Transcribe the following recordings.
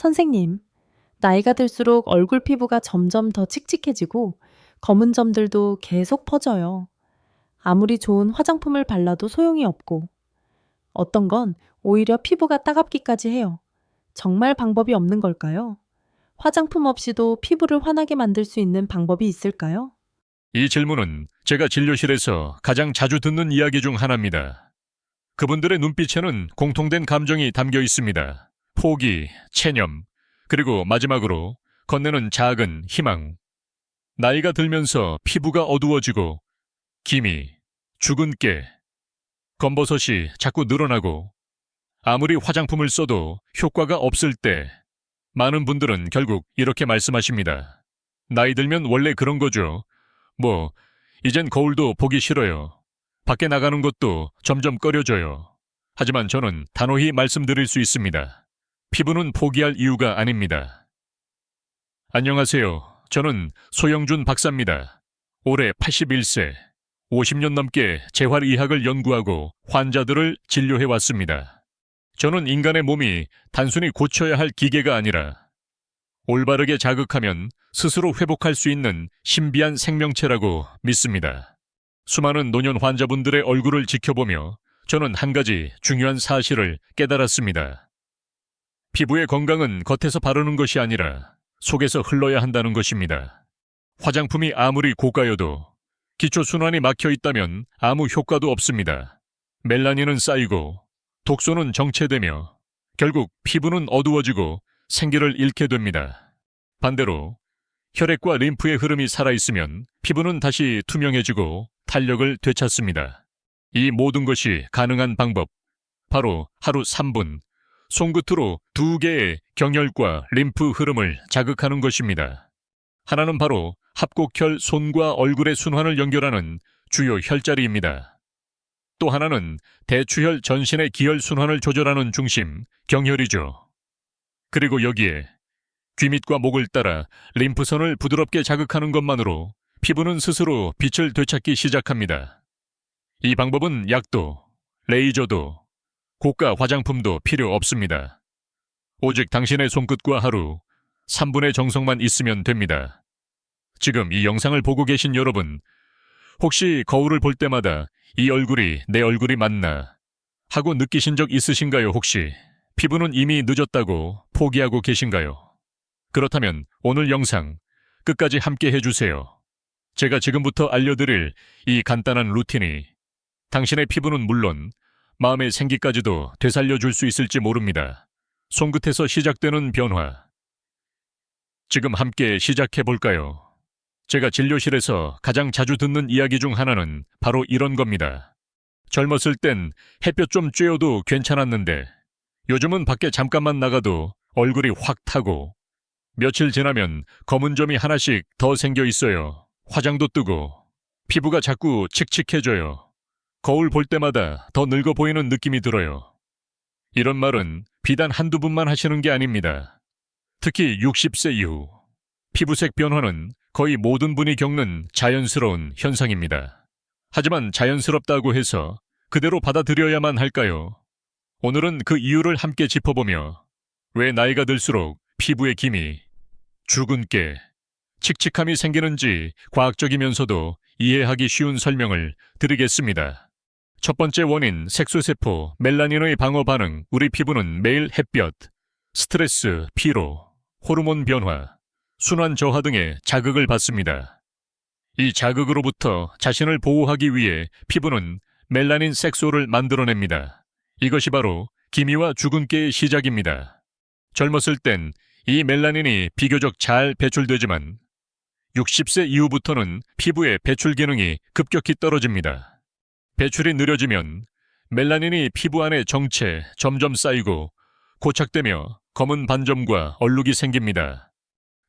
선생님, 나이가 들수록 얼굴 피부가 점점 더 칙칙해지고 검은 점들도 계속 퍼져요. 아무리 좋은 화장품을 발라도 소용이 없고 어떤 건 오히려 피부가 따갑기까지 해요. 정말 방법이 없는 걸까요? 화장품 없이도 피부를 환하게 만들 수 있는 방법이 있을까요? 이 질문은 제가 진료실에서 가장 자주 듣는 이야기 중 하나입니다. 그분들의 눈빛에는 공통된 감정이 담겨 있습니다. 포기, 체념, 그리고 마지막으로 건네는 작은 희망. 나이가 들면서 피부가 어두워지고 기미, 죽은 깨, 검버섯이 자꾸 늘어나고 아무리 화장품을 써도 효과가 없을 때 많은 분들은 결국 이렇게 말씀하십니다. 나이 들면 원래 그런 거죠. 이젠 거울도 보기 싫어요. 밖에 나가는 것도 점점 꺼려져요. 하지만 저는 단호히 말씀드릴 수 있습니다. 피부는 포기할 이유가 아닙니다. 안녕하세요. 저는 소영준 박사입니다. 올해 81세, 50년 넘게 재활의학을 연구하고 환자들을 진료해 왔습니다. 저는 인간의 몸이 단순히 고쳐야 할 기계가 아니라 올바르게 자극하면 스스로 회복할 수 있는 신비한 생명체라고 믿습니다. 수많은 노년 환자분들의 얼굴을 지켜보며 저는 한 가지 중요한 사실을 깨달았습니다. 피부의 건강은 겉에서 바르는 것이 아니라 속에서 흘러야 한다는 것입니다. 화장품이 아무리 고가여도 기초순환이 막혀 있다면 아무 효과도 없습니다. 멜라닌은 쌓이고 독소는 정체되며 결국 피부는 어두워지고 생기를 잃게 됩니다. 반대로 혈액과 림프의 흐름이 살아있으면 피부는 다시 투명해지고 탄력을 되찾습니다. 이 모든 것이 가능한 방법, 바로 하루 3분, 손끝으로 2개의 경혈과 림프 흐름을 자극하는 것입니다. 하나는 바로 합곡혈 손과 얼굴의 순환을 연결하는 주요 혈자리입니다. 또 하나는 대추혈 전신의 기혈 순환을 조절하는 중심, 경혈이죠. 그리고 여기에 귀 밑과 목을 따라 림프선을 부드럽게 자극하는 것만으로 피부는 스스로 빛을 되찾기 시작합니다. 이 방법은 약도, 레이저도, 고가 화장품도 필요 없습니다. 오직 당신의 손끝과 하루 3분의 정성만 있으면 됩니다. 지금 이 영상을 보고 계신 여러분, 혹시 거울을 볼 때마다 이 얼굴이 내 얼굴이 맞나 하고 느끼신 적 있으신가요? 혹시 피부는 이미 늦었다고 포기하고 계신가요? 그렇다면 오늘 영상 끝까지 함께 해주세요. 제가 지금부터 알려드릴 이 간단한 루틴이 당신의 피부는 물론 마음의 생기까지도 되살려줄 수 있을지 모릅니다. 손끝에서 시작되는 변화. 지금 함께 시작해볼까요? 제가 진료실에서 가장 자주 듣는 이야기 중 하나는 바로 이런 겁니다. 젊었을 땐 햇볕 좀 쬐어도 괜찮았는데 요즘은 밖에 잠깐만 나가도 얼굴이 확 타고 며칠 지나면 검은 점이 하나씩 더 생겨 있어요. 화장도 뜨고 피부가 자꾸 칙칙해져요. 거울 볼 때마다 더 늙어 보이는 느낌이 들어요. 이런 말은 비단 한두 분만 하시는 게 아닙니다. 특히 60세 이후 피부색 변화는 거의 모든 분이 겪는 자연스러운 현상입니다. 하지만 자연스럽다고 해서 그대로 받아들여야만 할까요? 오늘은 그 이유를 함께 짚어보며 왜 나이가 들수록 피부의 기미, 죽은 깨, 칙칙함이 생기는지 과학적이면서도 이해하기 쉬운 설명을 드리겠습니다. 첫 번째 원인, 색소세포, 멜라닌의 방어 반응. 우리 피부는 매일 햇볕, 스트레스, 피로, 호르몬 변화, 순환 저하 등의 자극을 받습니다. 이 자극으로부터 자신을 보호하기 위해 피부는 멜라닌 색소를 만들어냅니다. 이것이 바로 기미와 죽은 깨의 시작입니다. 젊었을 땐 이 멜라닌이 비교적 잘 배출되지만 60세 이후부터는 피부의 배출 기능이 급격히 떨어집니다. 배출이 느려지면 멜라닌이 피부 안에 정체, 점점 쌓이고 고착되며 검은 반점과 얼룩이 생깁니다.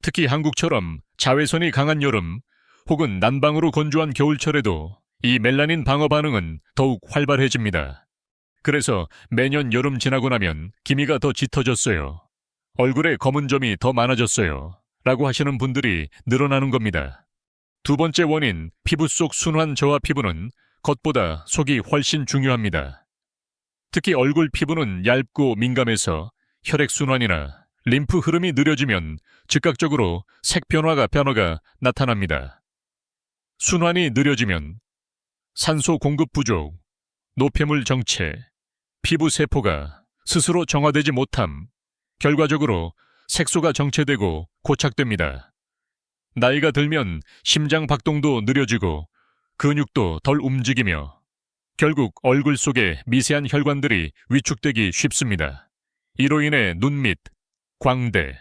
특히 한국처럼 자외선이 강한 여름 혹은 난방으로 건조한 겨울철에도 이 멜라닌 방어 반응은 더욱 활발해집니다. 그래서 매년 여름 지나고 나면 기미가 더 짙어졌어요. 얼굴에 검은 점이 더 많아졌어요. 라고 하시는 분들이 늘어나는 겁니다. 두 번째 원인, 피부 속 순환 저하. 피부는 겉보다 속이 훨씬 중요합니다. 특히 얼굴 피부는 얇고 민감해서 혈액순환이나 림프 흐름이 느려지면 즉각적으로 색 변화가 나타납니다. 순환이 느려지면 산소 공급 부족, 노폐물 정체, 피부 세포가 스스로 정화되지 못함, 결과적으로 색소가 정체되고 고착됩니다. 나이가 들면 심장 박동도 느려지고 근육도 덜 움직이며 결국 얼굴 속에 미세한 혈관들이 위축되기 쉽습니다. 이로 인해 눈 밑, 광대,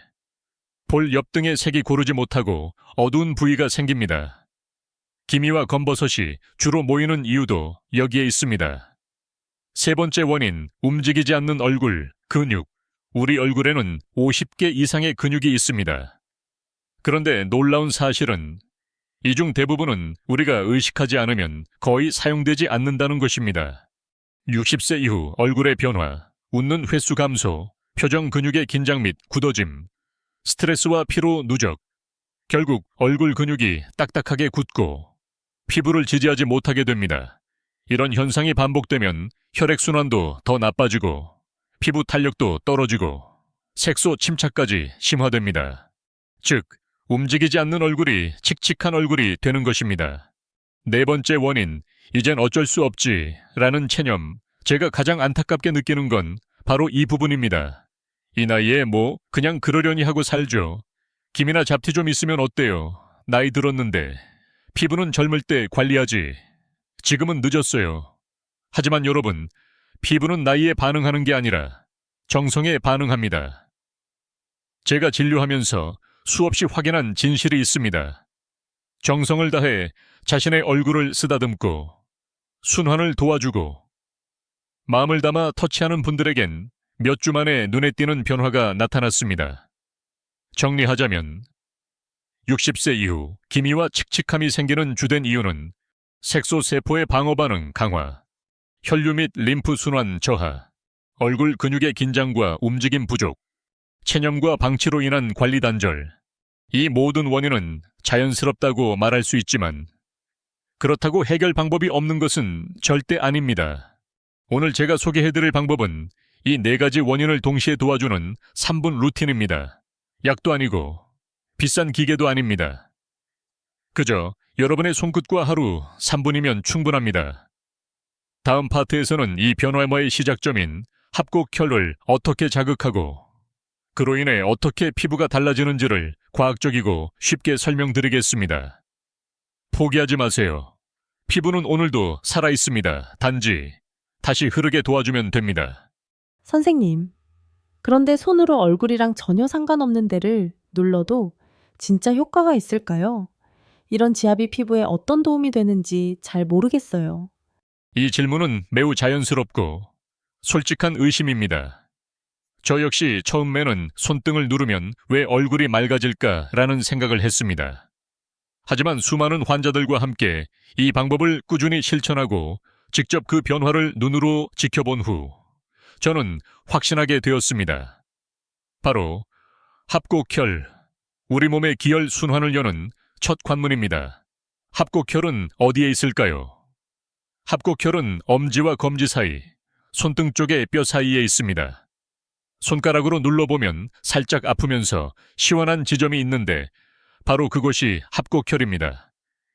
볼 옆 등의 색이 고르지 못하고 어두운 부위가 생깁니다. 기미와 검버섯이 주로 모이는 이유도 여기에 있습니다. 세 번째 원인, 움직이지 않는 얼굴, 근육. 우리 얼굴에는 50개 이상의 근육이 있습니다. 그런데 놀라운 사실은 이 중 대부분은 우리가 의식하지 않으면 거의 사용되지 않는다는 것입니다. 60세 이후 얼굴의 변화, 웃는 횟수 감소, 표정 근육의 긴장 및 굳어짐, 스트레스와 피로 누적, 결국 얼굴 근육이 딱딱하게 굳고 피부를 지지하지 못하게 됩니다. 이런 현상이 반복되면 혈액순환도 더 나빠지고 피부 탄력도 떨어지고 색소 침착까지 심화됩니다. 즉, 움직이지 않는 얼굴이 칙칙한 얼굴이 되는 것입니다. 네 번째 원인, 이젠 어쩔 수 없지 라는 체념. 제가 가장 안타깝게 느끼는 건 바로 이 부분입니다. 이 나이에 뭐 그냥 그러려니 하고 살죠. 김이나 잡티 좀 있으면 어때요? 나이 들었는데 피부는 젊을 때 관리하지. 지금은 늦었어요. 하지만 여러분, 피부는 나이에 반응하는 게 아니라 정성에 반응합니다. 제가 진료하면서 수없이 확인한 진실이 있습니다. 정성을 다해 자신의 얼굴을 쓰다듬고 순환을 도와주고 마음을 담아 터치하는 분들에겐 몇 주 만에 눈에 띄는 변화가 나타났습니다. 정리하자면 60세 이후 기미와 칙칙함이 생기는 주된 이유는 색소 세포의 방어 반응 강화, 혈류 및 림프 순환 저하, 얼굴 근육의 긴장과 움직임 부족, 체념과 방치로 인한 관리 단절. 이 모든 원인은 자연스럽다고 말할 수 있지만 그렇다고 해결 방법이 없는 것은 절대 아닙니다. 오늘 제가 소개해드릴 방법은 이 네 가지 원인을 동시에 도와주는 3분 루틴입니다. 약도 아니고 비싼 기계도 아닙니다. 그저 여러분의 손끝과 하루 3분이면 충분합니다. 다음 파트에서는 이 변화의 시작점인 합곡혈을 어떻게 자극하고 그로 인해 어떻게 피부가 달라지는지를 과학적이고 쉽게 설명드리겠습니다. 포기하지 마세요. 피부는 오늘도 살아있습니다. 단지 다시 흐르게 도와주면 됩니다. 선생님, 그런데 손으로 얼굴이랑 전혀 상관없는 데를 눌러도 진짜 효과가 있을까요? 이런 지압이 피부에 어떤 도움이 되는지 잘 모르겠어요. 이 질문은 매우 자연스럽고 솔직한 의심입니다. 저 역시 처음에는 손등을 누르면 왜 얼굴이 맑아질까라는 생각을 했습니다. 하지만 수많은 환자들과 함께 이 방법을 꾸준히 실천하고 직접 그 변화를 눈으로 지켜본 후 저는 확신하게 되었습니다. 바로 합곡혈, 우리 몸의 기혈 순환을 여는 첫 관문입니다. 합곡혈은 어디에 있을까요? 합곡혈은 엄지와 검지 사이, 손등 쪽의 뼈 사이에 있습니다. 손가락으로 눌러보면 살짝 아프면서 시원한 지점이 있는데 바로 그곳이 합곡혈입니다.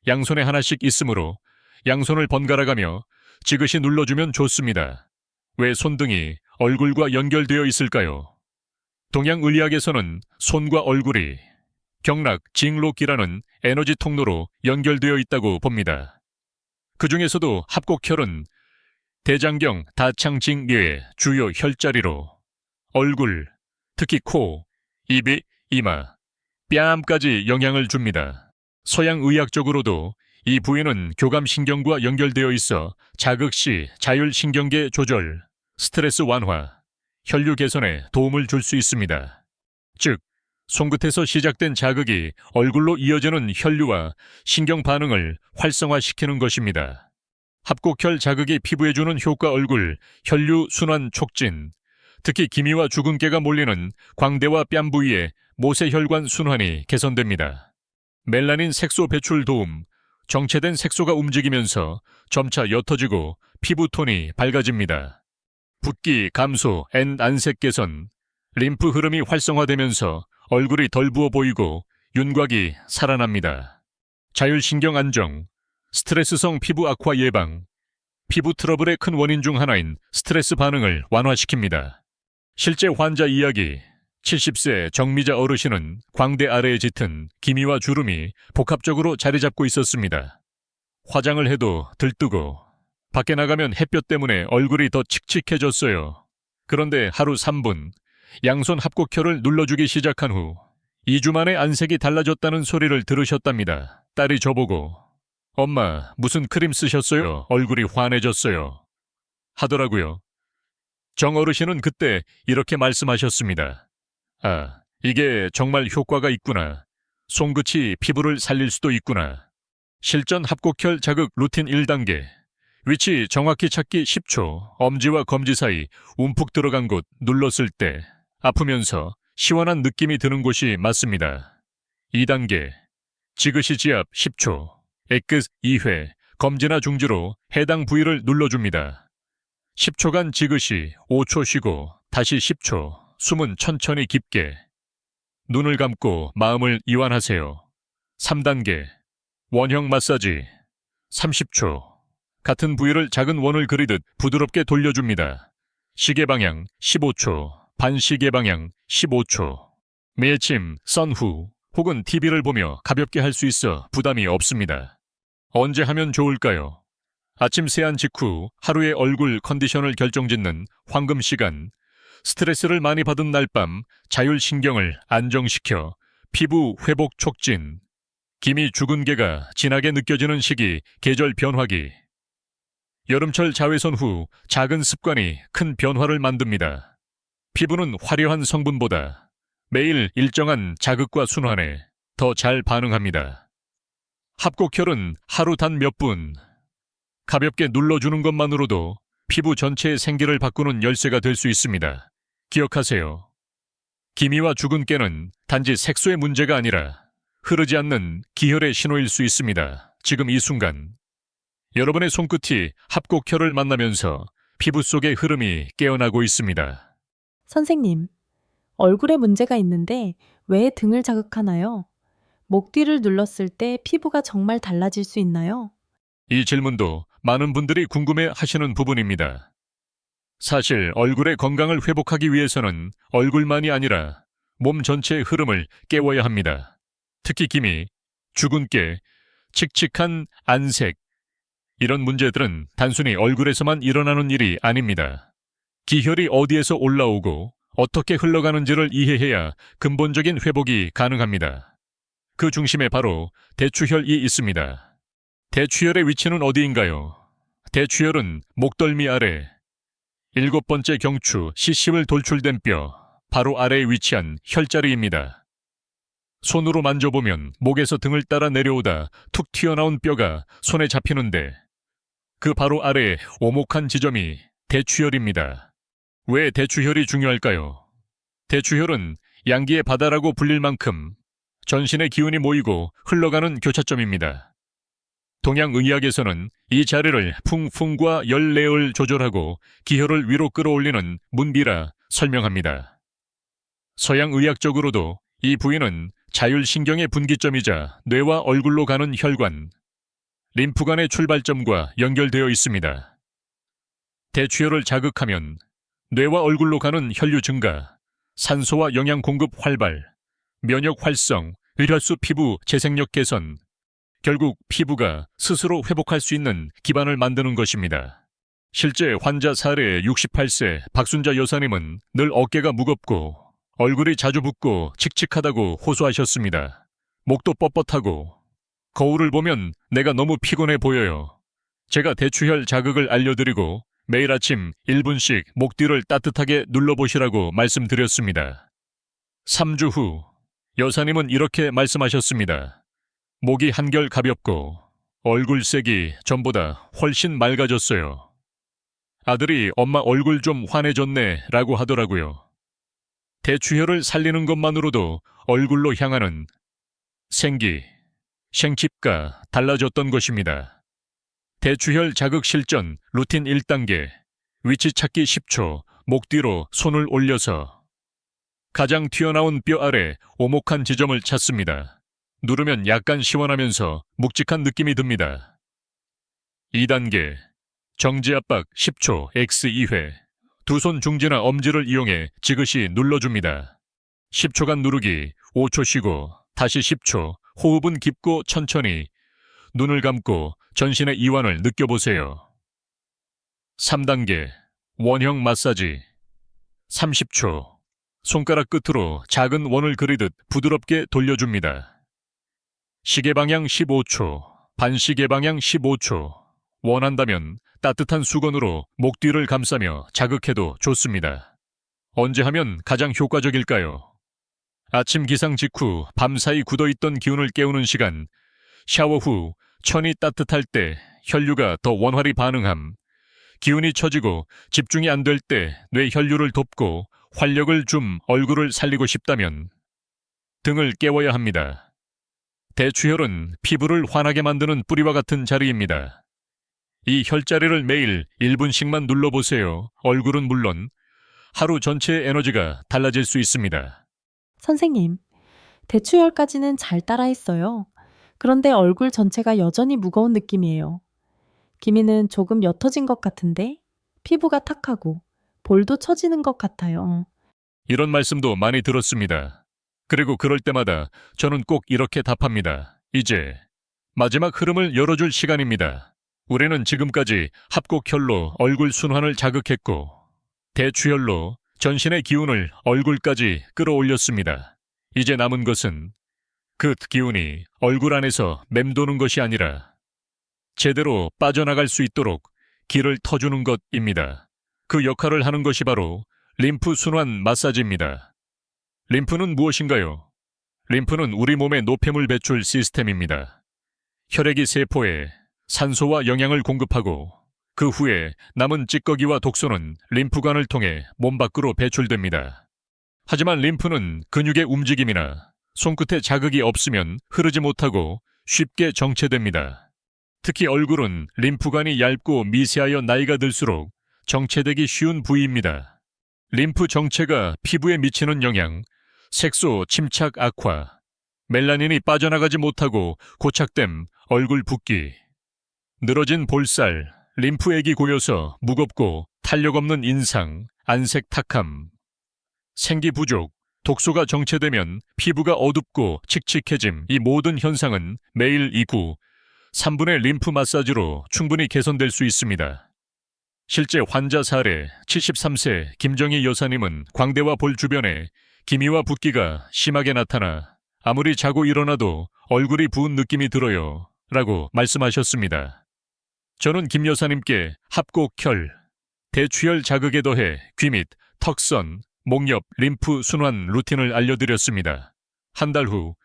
양손에 하나씩 있으므로 양손을 번갈아가며 지그시 눌러주면 좋습니다. 왜 손등이 얼굴과 연결되어 있을까요? 동양의학에서는 손과 얼굴이 경락, 징록이라는 에너지 통로로 연결되어 있다고 봅니다. 그 중에서도 합곡혈은 대장경, 다창징계의 주요 혈자리로 얼굴, 특히 코, 입이, 이마, 뺨까지 영향을 줍니다. 서양 의학적으로도 이 부위는 교감신경과 연결되어 있어 자극 시 자율신경계 조절, 스트레스 완화, 혈류 개선에 도움을 줄 수 있습니다. 즉, 손끝에서 시작된 자극이 얼굴로 이어지는 혈류와 신경 반응을 활성화시키는 것입니다. 합곡혈 자극이 피부에 주는 효과 얼굴, 혈류 순환 촉진, 특히 기미와 주근깨가 몰리는 광대와 뺨 부위의 모세혈관 순환이 개선됩니다. 멜라닌 색소 배출 도움, 정체된 색소가 움직이면서 점차 옅어지고 피부톤이 밝아집니다. 붓기 감소, 안색 개선, 림프 흐름이 활성화되면서 얼굴이 덜 부어 보이고 윤곽이 살아납니다. 자율신경 안정, 스트레스성 피부 악화 예방, 피부 트러블의 큰 원인 중 하나인 스트레스 반응을 완화시킵니다. 실제 환자 이야기, 70세 정미자 어르신은 광대 아래에 짙은 기미와 주름이 복합적으로 자리 잡고 있었습니다. 화장을 해도 들뜨고 밖에 나가면 햇볕 때문에 얼굴이 더 칙칙해졌어요. 그런데 하루 3분 양손 합곡혈을 눌러주기 시작한 후 2주 만에 안색이 달라졌다는 소리를 들으셨답니다. 딸이 저보고 엄마 무슨 크림 쓰셨어요? 얼굴이 환해졌어요. 하더라고요. 정 어르신은 그때 이렇게 말씀하셨습니다. 아, 이게 정말 효과가 있구나. 손끝이 피부를 살릴 수도 있구나. 실전 합곡혈 자극 루틴 1단계. 위치 정확히 찾기 10초. 엄지와 검지 사이 움푹 들어간 곳 눌렀을 때 아프면서 시원한 느낌이 드는 곳이 맞습니다. 2단계. 지그시 지압 10초. 애끝 2회. 검지나 중지로 해당 부위를 눌러줍니다. 10초간 지그시 5초 쉬고 다시 10초. 숨은 천천히 깊게. 눈을 감고 마음을 이완하세요. 3단계. 원형 마사지 30초. 같은 부위를 작은 원을 그리듯 부드럽게 돌려줍니다. 시계 방향 15초, 반시계 방향 15초. 매일침 선 후 혹은 TV를 보며 가볍게 할 수 있어 부담이 없습니다. 언제 하면 좋을까요? 아침 세안 직후 하루의 얼굴 컨디션을 결정짓는 황금 시간. 스트레스를 많이 받은 날 밤 자율신경을 안정시켜 피부 회복 촉진. 기미 죽은 개가 진하게 느껴지는 시기 계절 변화기. 여름철 자외선 후 작은 습관이 큰 변화를 만듭니다. 피부는 화려한 성분보다 매일 일정한 자극과 순환에 더 잘 반응합니다. 합곡혈은 하루 단 몇 분 가볍게 눌러주는 것만으로도 피부 전체의 생기를 바꾸는 열쇠가 될 수 있습니다. 기억하세요. 기미와 죽은 깨는 단지 색소의 문제가 아니라 흐르지 않는 기혈의 신호일 수 있습니다. 지금 이 순간 여러분의 손끝이 합곡혈을 만나면서 피부 속의 흐름이 깨어나고 있습니다. 선생님, 얼굴에 문제가 있는데 왜 등을 자극하나요? 목 뒤를 눌렀을 때 피부가 정말 달라질 수 있나요? 이 질문도 많은 분들이 궁금해 하시는 부분입니다. 사실 얼굴의 건강을 회복하기 위해서는 얼굴만이 아니라 몸 전체의 흐름을 깨워야 합니다. 특히 기미, 죽은 깨, 칙칙한 안색, 이런 문제들은 단순히 얼굴에서만 일어나는 일이 아닙니다. 기혈이 어디에서 올라오고 어떻게 흘러가는지를 이해해야 근본적인 회복이 가능합니다. 그 중심에 바로 대추혈이 있습니다. 대추혈의 위치는 어디인가요? 대추혈은 목덜미 아래 7번째 경추 시심을 돌출된 뼈 바로 아래에 위치한 혈자리입니다. 손으로 만져보면 목에서 등을 따라 내려오다 툭 튀어나온 뼈가 손에 잡히는데 그 바로 아래에 오목한 지점이 대추혈입니다. 왜 대추혈이 중요할까요? 대추혈은 양기의 바다라고 불릴 만큼 전신의 기운이 모이고 흘러가는 교차점입니다. 동양의학에서는 이 자리를 풍풍과 열내을 조절하고 기혈을 위로 끌어올리는 문비라 설명합니다. 서양의학적으로도 이 부위는 자율신경의 분기점이자 뇌와 얼굴로 가는 혈관, 림프관의 출발점과 연결되어 있습니다. 대추혈을 자극하면 뇌와 얼굴로 가는 혈류 증가, 산소와 영양 공급 활발, 면역 활성, 일혈수 피부 재생력 개선, 결국 피부가 스스로 회복할 수 있는 기반을 만드는 것입니다. 실제 환자 사례 68세 박순자 여사님은 늘 어깨가 무겁고 얼굴이 자주 붓고 칙칙하다고 호소하셨습니다. 목도 뻣뻣하고 거울을 보면 내가 너무 피곤해 보여요. 제가 대추혈 자극을 알려드리고 매일 아침 1분씩 목 뒤를 따뜻하게 눌러보시라고 말씀드렸습니다. 3주 후 여사님은 이렇게 말씀하셨습니다. 목이 한결 가볍고 얼굴색이 전보다 훨씬 맑아졌어요. 아들이 엄마 얼굴 좀 환해졌네 라고 하더라고요. 대추혈을 살리는 것만으로도 얼굴로 향하는 생기, 생집가 달라졌던 것입니다. 대추혈 자극 실전 루틴 1단계, 위치 찾기 10초, 목 뒤로 손을 올려서 가장 튀어나온 뼈 아래 오목한 지점을 찾습니다. 누르면 약간 시원하면서 묵직한 느낌이 듭니다. 2단계. 정지압박 10초 X2회. 두 손 중지나 엄지를 이용해 지그시 눌러줍니다. 10초간 누르기, 5초 쉬고, 다시 10초, 호흡은 깊고 천천히, 눈을 감고 전신의 이완을 느껴보세요. 3단계. 원형 마사지. 30초. 손가락 끝으로 작은 원을 그리듯 부드럽게 돌려줍니다. 시계 방향 15초, 반시계 방향 15초. 원한다면 따뜻한 수건으로 목 뒤를 감싸며 자극해도 좋습니다. 언제 하면 가장 효과적일까요? 아침 기상 직후 밤사이 굳어있던 기운을 깨우는 시간, 샤워 후 천이 따뜻할 때 혈류가 더 원활히 반응함, 기운이 처지고 집중이 안 될 때 뇌 혈류를 돕고 활력을 좀 얼굴을 살리고 싶다면 등을 깨워야 합니다. 대추혈은 피부를 환하게 만드는 뿌리와 같은 자리입니다. 이 혈자리를 매일 1분씩만 눌러보세요. 얼굴은 물론 하루 전체의 에너지가 달라질 수 있습니다. 선생님, 대추혈까지는 잘 따라했어요. 그런데 얼굴 전체가 여전히 무거운 느낌이에요. 기미는 조금 옅어진 것 같은데 피부가 탁하고 볼도 처지는 것 같아요. 이런 말씀도 많이 들었습니다. 그리고 그럴 때마다 저는 꼭 이렇게 답합니다. 이제 마지막 흐름을 열어줄 시간입니다. 우리는 지금까지 합곡혈로 얼굴 순환을 자극했고 대추혈로 전신의 기운을 얼굴까지 끌어올렸습니다. 이제 남은 것은 그 기운이 얼굴 안에서 맴도는 것이 아니라 제대로 빠져나갈 수 있도록 길을 터주는 것입니다. 그 역할을 하는 것이 바로 림프 순환 마사지입니다. 림프는 무엇인가요? 림프는 우리 몸의 노폐물 배출 시스템입니다. 혈액이 세포에 산소와 영양을 공급하고 그 후에 남은 찌꺼기와 독소는 림프관을 통해 몸 밖으로 배출됩니다. 하지만 림프는 근육의 움직임이나 손끝에 자극이 없으면 흐르지 못하고 쉽게 정체됩니다. 특히 얼굴은 림프관이 얇고 미세하여 나이가 들수록 정체되기 쉬운 부위입니다. 림프 정체가 피부에 미치는 영향, 색소 침착 악화, 멜라닌이 빠져나가지 못하고 고착됨, 얼굴 붓기, 늘어진 볼살, 림프액이 고여서 무겁고 탄력 없는 인상, 안색 탁함, 생기 부족, 독소가 정체되면 피부가 어둡고 칙칙해짐, 이 모든 현상은 매일 2구 3분의 림프 마사지로 충분히 개선될 수 있습니다. 실제 환자 사례 73세 김정희 여사님은 광대와 볼 주변에 기미와 붓기가 심하게 나타나 아무리 자고 일어나도 얼굴이 부은 느낌이 들어요 라고 말씀하셨습니다. 저는 김 여사님께 합곡혈, 대추혈 자극에 더해 귀 및 턱선, 목 옆 림프 순환 루틴을 알려드렸습니다. 한 달 후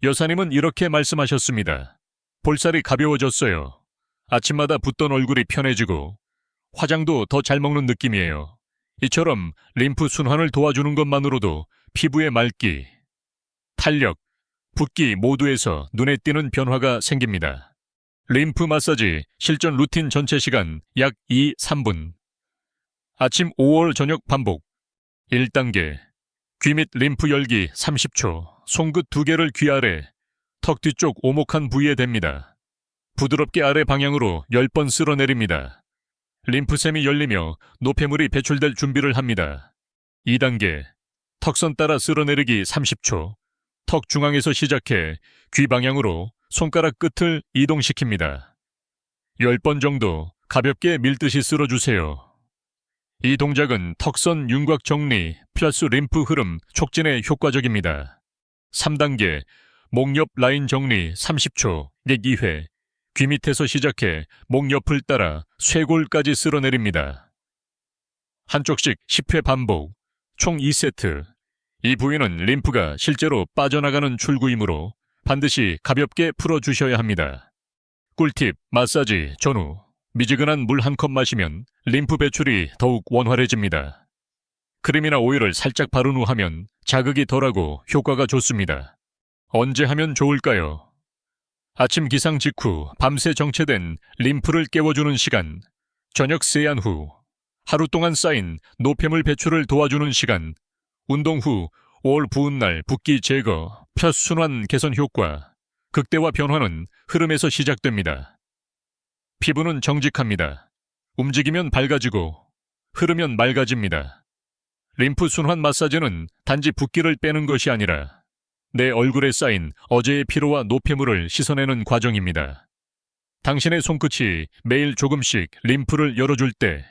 여사님은 이렇게 말씀하셨습니다. 볼살이 가벼워졌어요. 아침마다 붓던 얼굴이 편해지고 화장도 더 잘 먹는 느낌이에요. 이처럼 림프 순환을 도와주는 것만으로도 피부의 맑기, 탄력, 붓기 모두에서 눈에 띄는 변화가 생깁니다. 림프 마사지 실전 루틴 전체 시간 약 3분. 아침 5월 저녁 반복. 1단계. 귀 및 림프 열기 30초. 손끝 2개를 귀 아래, 턱 뒤쪽 오목한 부위에 댑니다. 부드럽게 아래 방향으로 10번 쓸어내립니다. 림프샘이 열리며 노폐물이 배출될 준비를 합니다. 2단계. 턱선 따라 쓸어내리기 30초. 턱 중앙에서 시작해 귀 방향으로 손가락 끝을 이동시킵니다. 10번 정도 가볍게 밀듯이 쓸어주세요. 이 동작은 턱선 윤곽 정리 플러스 림프 흐름 촉진에 효과적입니다. 3단계. 목 옆 라인 정리 30초 약 2회. 귀 밑에서 시작해 목 옆을 따라 쇄골까지 쓸어내립니다. 한쪽씩 10회 반복, 총 2세트. 이 부위는 림프가 실제로 빠져나가는 출구이므로 반드시 가볍게 풀어주셔야 합니다. 꿀팁, 마사지 전후 미지근한 물 한 컵 마시면 림프 배출이 더욱 원활해집니다. 크림이나 오일을 살짝 바른 후 하면 자극이 덜하고 효과가 좋습니다. 언제 하면 좋을까요? 아침 기상 직후 밤새 정체된 림프를 깨워주는 시간, 저녁 세안 후, 하루 동안 쌓인 노폐물 배출을 도와주는 시간, 운동 후 올 부은 날 붓기 제거, 펴순환 개선 효과, 극대화 변화는 흐름에서 시작됩니다. 피부는 정직합니다. 움직이면 밝아지고 흐르면 맑아집니다. 림프 순환 마사지는 단지 붓기를 빼는 것이 아니라 내 얼굴에 쌓인 어제의 피로와 노폐물을 씻어내는 과정입니다. 당신의 손끝이 매일 조금씩 림프를 열어줄 때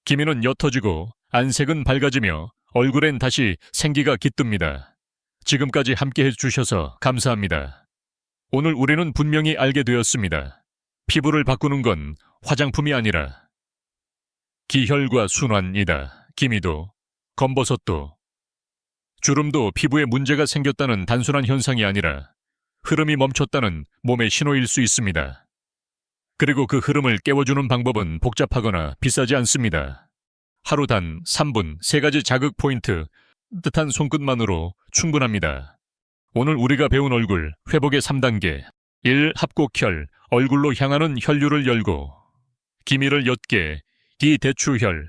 기미는 옅어지고 안색은 밝아지며 얼굴엔 다시 생기가 깃듭니다. 지금까지 함께해 주셔서 감사합니다. 오늘 우리는 분명히 알게 되었습니다. 피부를 바꾸는 건 화장품이 아니라 기혈과 순환이다. 기미도, 검버섯도, 주름도 피부에 문제가 생겼다는 단순한 현상이 아니라 흐름이 멈췄다는 몸의 신호일 수 있습니다. 그리고 그 흐름을 깨워주는 방법은 복잡하거나 비싸지 않습니다. 하루 단 3분 3가지 자극 포인트, 뜻한 손끝만으로 충분합니다. 오늘 우리가 배운 얼굴 회복의 3단계. 1. 합곡혈, 얼굴로 향하는 혈류를 열고 기미를 옅게 기대추혈,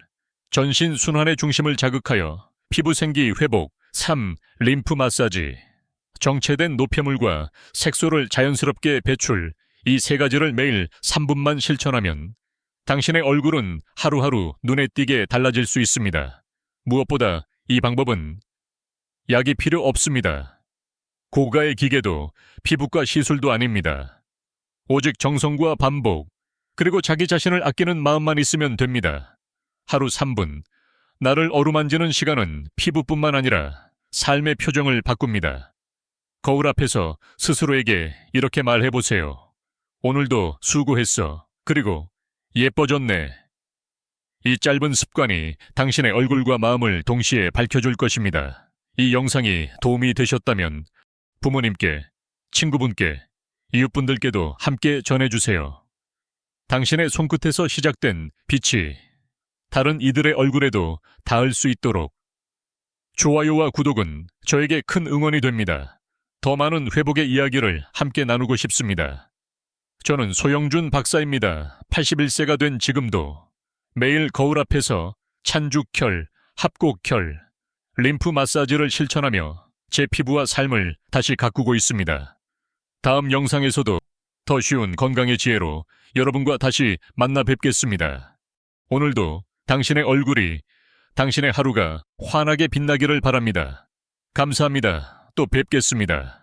전신 순환의 중심을 자극하여 피부 생기 회복. 3. 림프 마사지, 정체된 노폐물과 색소를 자연스럽게 배출. 이 3가지를 매일 3분만 실천하면 당신의 얼굴은 하루하루 눈에 띄게 달라질 수 있습니다. 무엇보다 이 방법은 약이 필요 없습니다. 고가의 기계도 피부과 시술도 아닙니다. 오직 정성과 반복, 그리고 자기 자신을 아끼는 마음만 있으면 됩니다. 하루 3분, 나를 어루만지는 시간은 피부뿐만 아니라 삶의 표정을 바꿉니다. 거울 앞에서 스스로에게 이렇게 말해보세요. 오늘도 수고했어. 그리고 예뻐졌네. 이 짧은 습관이 당신의 얼굴과 마음을 동시에 밝혀줄 것입니다. 이 영상이 도움이 되셨다면 부모님께, 친구분께, 이웃분들께도 함께 전해주세요. 당신의 손끝에서 시작된 빛이 다른 이들의 얼굴에도 닿을 수 있도록 좋아요와 구독은 저에게 큰 응원이 됩니다. 더 많은 회복의 이야기를 함께 나누고 싶습니다. 저는 소영준 박사입니다. 81세가 된 지금도 매일 거울 앞에서 찬죽혈, 합곡혈, 림프 마사지를 실천하며 제 피부와 삶을 다시 가꾸고 있습니다. 다음 영상에서도 더 쉬운 건강의 지혜로 여러분과 다시 만나 뵙겠습니다. 오늘도 당신의 얼굴이, 당신의 하루가 환하게 빛나기를 바랍니다. 감사합니다. 또 뵙겠습니다.